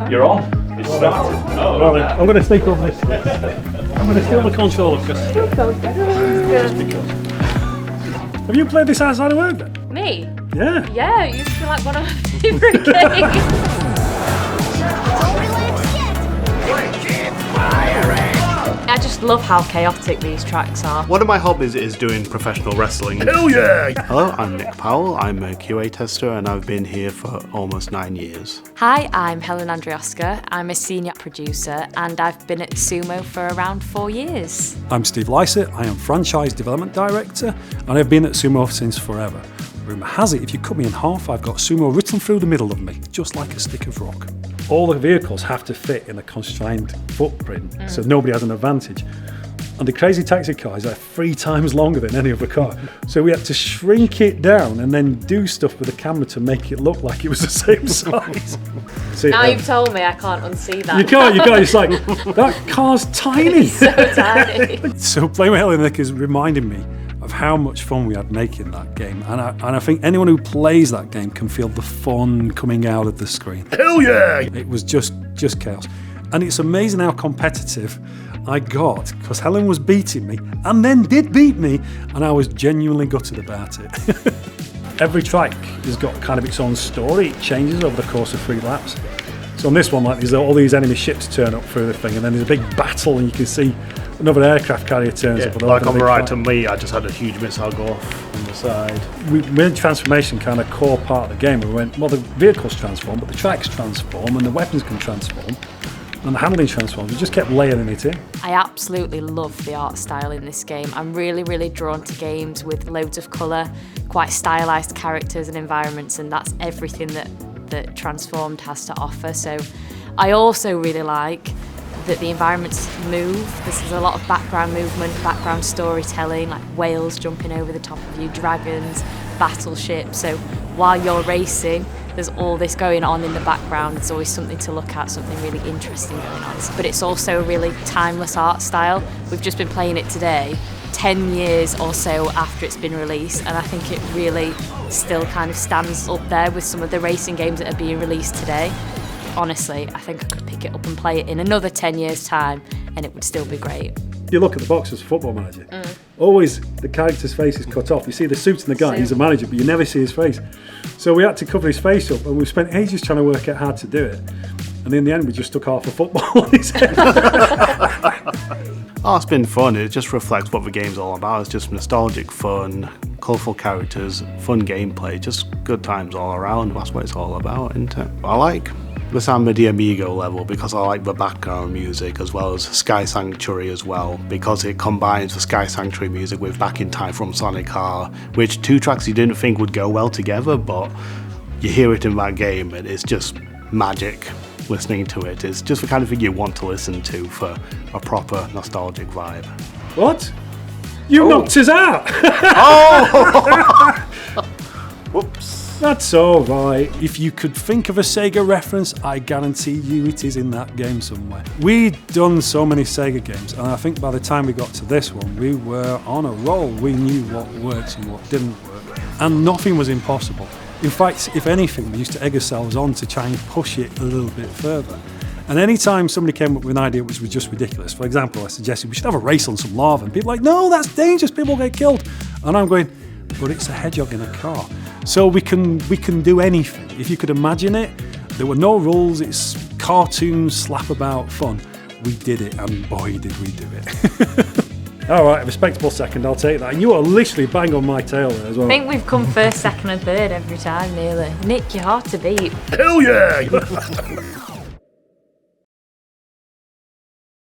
You're on. It's started. Oh, right, I'm going to sneak over this. I'm going to steal the controller just because. Have you played this outside of work then? Me? Yeah. Yeah, it used to be like one of my favourite games. I just love how chaotic these tracks are. One of my hobbies is doing professional wrestling. Hell yeah! Hello, I'm Nick Powell. I'm a QA tester and I've been here for almost 9 years. Hi, I'm Helen Andrzejowska. I'm a senior producer and I've been at Sumo for around 4 years. I'm Steve Lycett. I am franchise development director and I've been at Sumo since forever. Rumour has it, if you cut me in half, I've got Sumo written through the middle of me, just like a stick of rock. All the vehicles have to fit in a constrained footprint, so nobody has an advantage. And the Crazy Taxi car is like 3 times longer than any other car. So we had to shrink it down and then do stuff with the camera to make it look like it was the same size. See, Now you've told me I can't unsee that. you can't, it's like, that car's tiny. It's so tiny. So playing with Helen Nick is reminding me of how much fun we had making that game. And I think anyone who plays that game can feel the fun coming out of the screen. Hell yeah! It was just chaos. And it's amazing how competitive I got because Helen was beating me and then did beat me and I was genuinely gutted about it. Every track has got kind of its own story. It changes over the course of 3 laps. So on this one, like, there's all these enemy ships turn up through the thing and then there's a big battle and you can see another aircraft carrier turns up. Like on the right to me, I just had a huge missile go off on the side. We made transformation kind of core part of the game. We went, well, the vehicles transform, but the tracks transform and the weapons can transform. And the handling transforms, we just kept layering it in. I absolutely love the art style in this game. I'm really, really drawn to games with loads of colour, quite stylised characters and environments, and that's everything that Transformed has to offer. So I also really like that the environments move. There's a lot of background movement, background storytelling, like whales jumping over the top of you, dragons, battleships. So while you're racing, there's all this going on in the background. There's always something to look at, something really interesting going on. But it's also a really timeless art style. We've just been playing it today, 10 years or so after it's been released, and I think it really still kind of stands up there with some of the racing games that are being released today. Honestly, I think I could pick it up and play it in another 10 years' time and it would still be great. You look at the box as a football manager, always the character's face is cut off. You see the suit and the guy, he's a manager, but you never see his face. So we had to cover his face up and we spent ages trying to work out how to do it. And in the end, we just took half a football on his head. Oh, it's been fun. It just reflects what the game's all about. It's just nostalgic fun, colourful characters, fun gameplay, just good times all around. That's what it's all about, isn't it? I like the Samba de Amigo level because I like the background music, as well as Sky Sanctuary as well, because it combines the Sky Sanctuary music with Back in Time from Sonic R, which 2 tracks you didn't think would go well together, but you hear it in that game and it's just magic listening to it. It's just the kind of thing you want to listen to for a proper nostalgic vibe. What? You knocked us out! Whoops. That's all right. If you could think of a Sega reference, I guarantee you it is in that game somewhere. We'd done so many Sega games, and I think by the time we got to this one, we were on a roll. We knew what worked and what didn't work, and nothing was impossible. In fact, if anything, we used to egg ourselves on to try and push it a little bit further. And any time somebody came up with an idea which was just ridiculous, for example, I suggested we should have a race on some lava, and people were like, no, that's dangerous, people will get killed. And I'm going, but it's a hedgehog in a car. So we can do anything. If you could imagine it, there were no rules, it's cartoon slap about fun. We did it, and boy did we do it. All right, a respectable second, I'll take that. And you are literally bang on my tail there as well. I think we've come first, second and third every time nearly. Nick, you're hard to beat. Hell yeah!